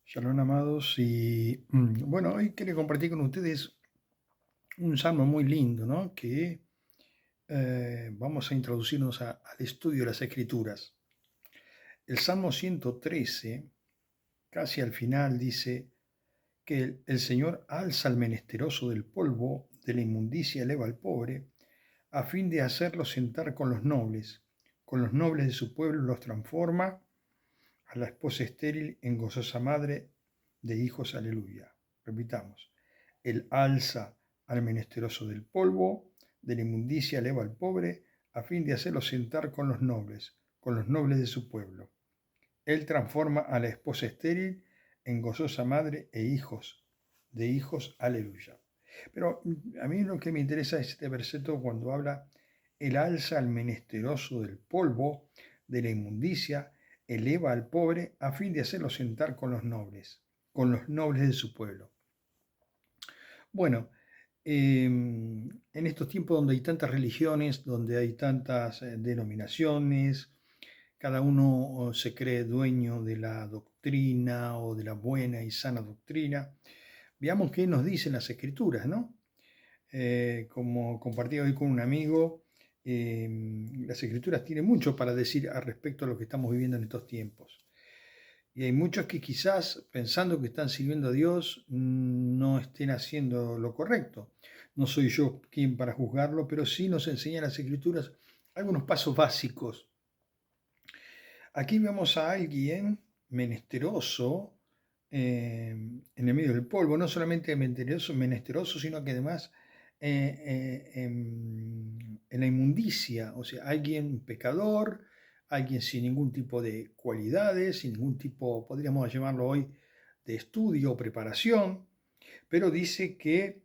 Shalom, amados, y bueno, hoy quiero compartir con ustedes un salmo muy lindo, ¿no? Que vamos a introducirnos al estudio de las Escrituras. El Salmo 113, casi al final, dice que el Señor alza al menesteroso del polvo, de la inmundicia eleva al pobre, a fin de hacerlo sentar con los nobles de su pueblo los transforma, a la esposa estéril en gozosa madre de hijos, aleluya. Repitamos, Él alza al menesteroso del polvo, de la inmundicia eleva al pobre, a fin de hacerlo sentar con los nobles de su pueblo. Él transforma a la esposa estéril en gozosa madre de hijos, aleluya. Pero a mí lo que me interesa es este verseto cuando habla, Él alza al menesteroso del polvo, de la inmundicia, eleva al pobre a fin de hacerlo sentar con los nobles de su pueblo. Bueno, en estos tiempos donde hay tantas religiones, donde hay tantas denominaciones, cada uno se cree dueño de la doctrina o de la buena y sana doctrina. Veamos qué nos dicen las escrituras, ¿no? Como compartí hoy con un amigo, las escrituras tienen mucho para decir al respecto a lo que estamos viviendo en estos tiempos. Y hay muchos que quizás pensando que están sirviendo a Dios no estén haciendo lo correcto. No soy yo quien para juzgarlo, pero sí nos enseñan las escrituras algunos pasos básicos. Aquí vemos a alguien menesteroso en el medio del polvo, no solamente menesteroso, sino que además en la inmundicia, o sea, alguien pecador, alguien sin ningún tipo de cualidades, sin ningún tipo, podríamos llamarlo hoy, de estudio o preparación, pero dice que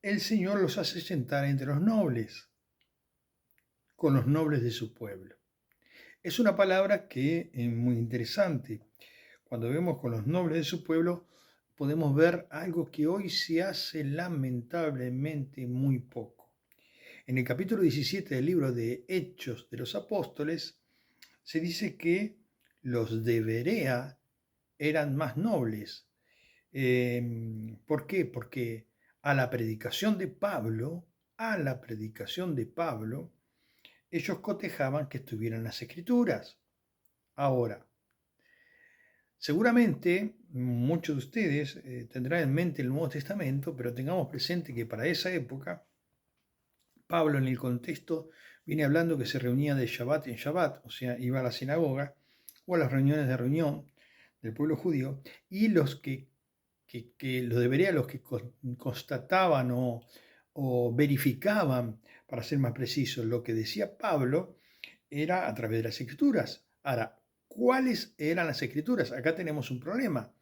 el Señor los hace sentar entre los nobles, con los nobles de su pueblo. Es una palabra que es muy interesante. Cuando vemos con los nobles de su pueblo, podemos ver algo que hoy se hace lamentablemente muy poco. En el capítulo 17 del libro de Hechos de los Apóstoles, se dice que los de Berea eran más nobles. ¿Por qué? Porque a la predicación de Pablo, ellos cotejaban que estuvieran las escrituras. Ahora, seguramente muchos de ustedes tendrán en mente el Nuevo Testamento, pero tengamos presente que para esa época, Pablo en el contexto viene hablando que se reunía de Shabbat en Shabbat, o sea, iba a la sinagoga o a las reuniones de reunión del pueblo judío, y los que lo debería, los que constataban o verificaban, para ser más preciso, lo que decía Pablo, era a través de las escrituras. Ahora, ¿cuáles eran las escrituras? Acá tenemos un problema.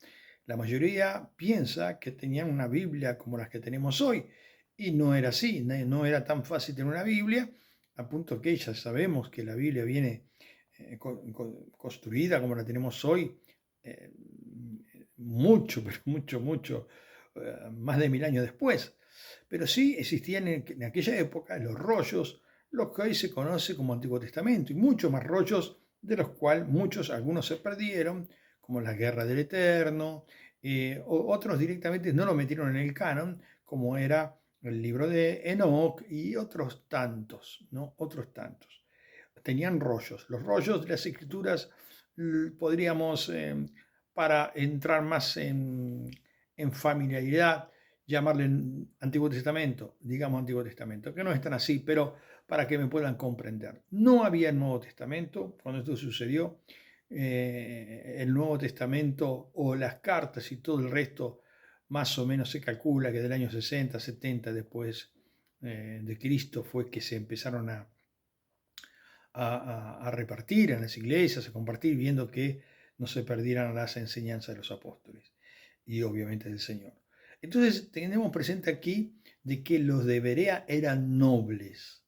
La mayoría piensa que tenían una Biblia como las que tenemos hoy, y no era así, no era tan fácil tener una Biblia, a punto que ya sabemos que la Biblia viene construida como la tenemos hoy, eh, mucho, pero mucho, más de 1000 años después. Pero sí existían en aquella época los rollos, lo que hoy se conoce como Antiguo Testamento, y muchos más rollos, de los cuales algunos se perdieron, como la Guerra del Eterno, o otros directamente no lo metieron en el canon, como era el libro de Enoch y otros tantos, ¿no? Otros tantos. Tenían rollos. Los rollos de las escrituras podríamos, para entrar más en familiaridad, llamarle Antiguo Testamento, digamos Antiguo Testamento, que no es tan así, pero para que me puedan comprender. No había Nuevo Testamento cuando esto sucedió. El Nuevo Testamento o las cartas y todo el resto, más o menos se calcula que del año 60, 70 después de Cristo fue que se empezaron a repartir en las iglesias, a compartir, viendo que no se perdieran las enseñanzas de los apóstoles y obviamente del Señor. Entonces tenemos presente aquí de que los de Berea eran nobles,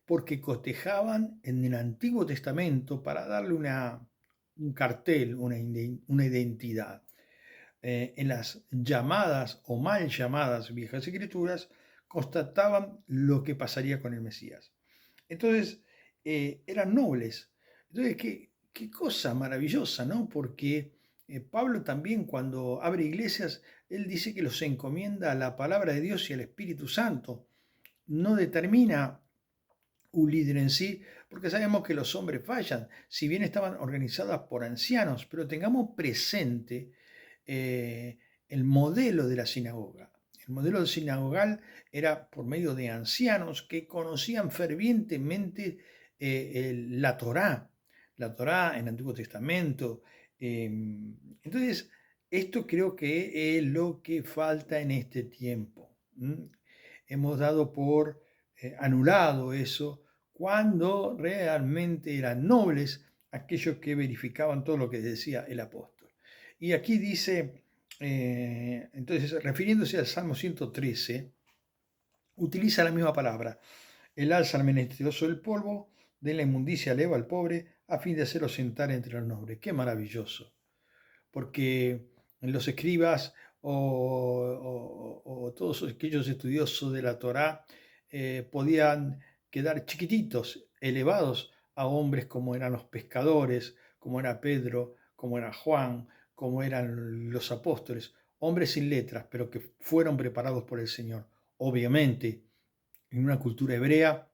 porque cotejaban en el Antiguo Testamento para darle un cartel, una identidad. En las llamadas o mal llamadas viejas escrituras, constataban lo que pasaría con el Mesías. Entonces, eran nobles. Entonces, qué cosa maravillosa, ¿no? Porque Pablo también cuando abre iglesias, él dice que los encomienda a la palabra de Dios y al Espíritu Santo. No determina un líder en sí, porque sabemos que los hombres fallan, si bien estaban organizadas por ancianos, pero tengamos presente eh, el modelo de la sinagoga. El modelo sinagogal era por medio de ancianos que conocían fervientemente la Torá en el Antiguo Testamento. Entonces, esto creo que es lo que falta en este tiempo. Hemos dado por anulado eso cuando realmente eran nobles aquellos que verificaban todo lo que decía el apóstol. Y aquí dice, entonces, refiriéndose al Salmo 113, utiliza la misma palabra. El alza al menesteroso del polvo, de la inmundicia eleva al pobre, a fin de hacerlo sentar entre los nobles. Qué maravilloso. Porque los escribas o todos aquellos estudiosos de la Torá podían quedar chiquititos, elevados a hombres como eran los pescadores, como era Pedro, como era Juan, como eran los apóstoles, hombres sin letras, pero que fueron preparados por el Señor. Obviamente, en una cultura hebrea,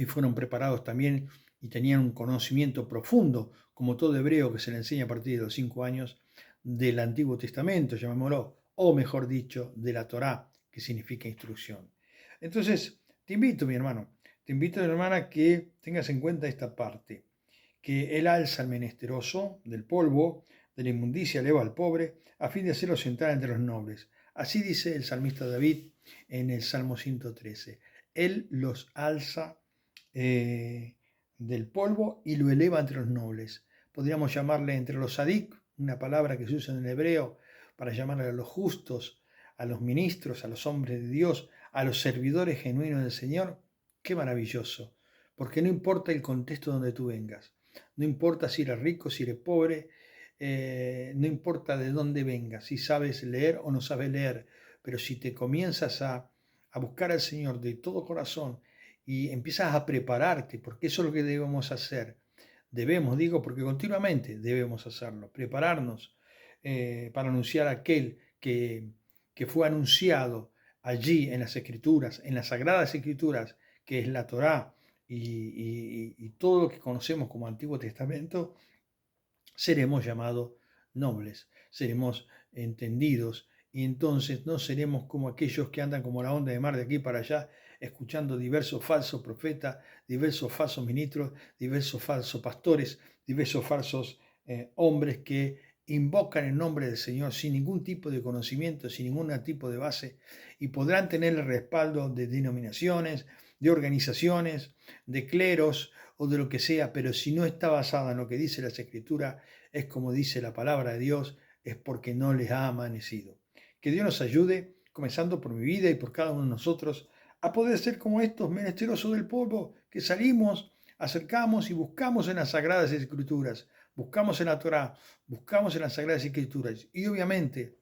fueron preparados también y tenían un conocimiento profundo, como todo hebreo que se le enseña a partir de los 5 años, del Antiguo Testamento, llamémoslo, o mejor dicho, de la Torá, que significa instrucción. Entonces, te invito, mi hermano, te invito, mi hermana, que tengas en cuenta esta parte, que Él alza al menesteroso del polvo, de la inmundicia eleva al pobre, a fin de hacerlo sentar entre los nobles. Así dice el salmista David en el Salmo 113. Él los alza del polvo y lo eleva entre los nobles. Podríamos llamarle entre los sadik, una palabra que se usa en el hebreo para llamarle a los justos, a los ministros, a los hombres de Dios, a los servidores genuinos del Señor. Qué maravilloso, porque no importa el contexto donde tú vengas, no importa si eres rico, si eres pobre, no importa de dónde vengas, si sabes leer o no sabes leer, pero si te comienzas a buscar al Señor de todo corazón y empiezas a prepararte, porque eso es lo que debemos hacer. Debemos, digo, porque continuamente debemos hacerlo, prepararnos para anunciar a aquel que fue anunciado allí en las Escrituras, en las Sagradas Escrituras, que es la Torá y todo lo que conocemos como Antiguo Testamento, seremos llamados nobles, seremos entendidos y entonces no seremos como aquellos que andan como la onda de mar de aquí para allá, escuchando diversos falsos profetas, diversos falsos ministros, diversos falsos pastores, diversos falsos hombres que invocan el nombre del Señor sin ningún tipo de conocimiento, sin ningún tipo de base, y podrán tener el respaldo de denominaciones, de organizaciones, de cleros o de lo que sea, pero si no está basada en lo que dice las Escrituras, es como dice la palabra de Dios, es porque no les ha amanecido. Que Dios nos ayude, comenzando por mi vida y por cada uno de nosotros, a poder ser como estos menesterosos del polvo que salimos, acercamos y buscamos en las Sagradas Escrituras, buscamos en la Torá, buscamos en las Sagradas Escrituras y obviamente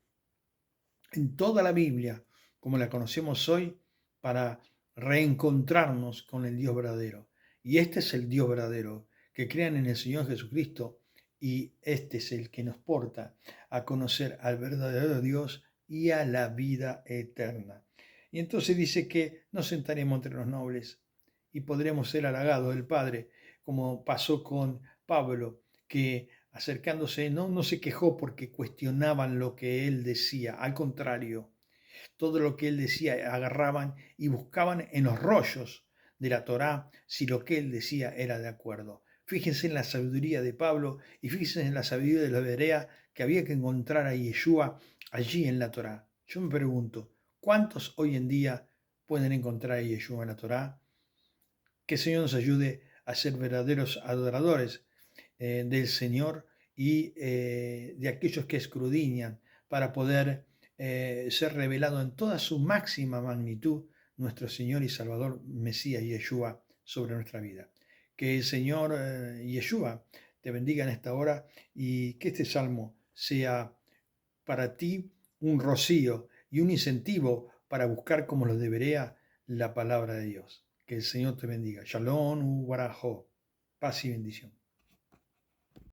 en toda la Biblia, como la conocemos hoy, para reencontrarnos con el Dios verdadero. Y este es el Dios verdadero, que crean en el Señor Jesucristo, y este es el que nos porta a conocer al verdadero Dios y a la vida eterna. Y entonces dice que nos sentaremos entre los nobles y podremos ser halagados del Padre, como pasó con Pablo, que acercándose no se quejó porque cuestionaban lo que él decía, al contrario, todo lo que él decía agarraban y buscaban en los rollos de la Torá si lo que él decía era de acuerdo. Fíjense en la sabiduría de Pablo y fíjense en la sabiduría de la Berea que había que encontrar a Yeshua allí en la Torá. Yo me pregunto, ¿cuántos hoy en día pueden encontrar a Yeshua en la Torá? Que el Señor nos ayude a ser verdaderos adoradores del Señor y de aquellos que escudriñan para poder ser revelado en toda su máxima magnitud nuestro Señor y Salvador Mesías Yeshua sobre nuestra vida. Que el Señor Yeshua te bendiga en esta hora y que este salmo sea para ti un rocío y un incentivo para buscar como lo debería la palabra de Dios. Que el Señor te bendiga. Shalom, Ubarajo. Paz y bendición.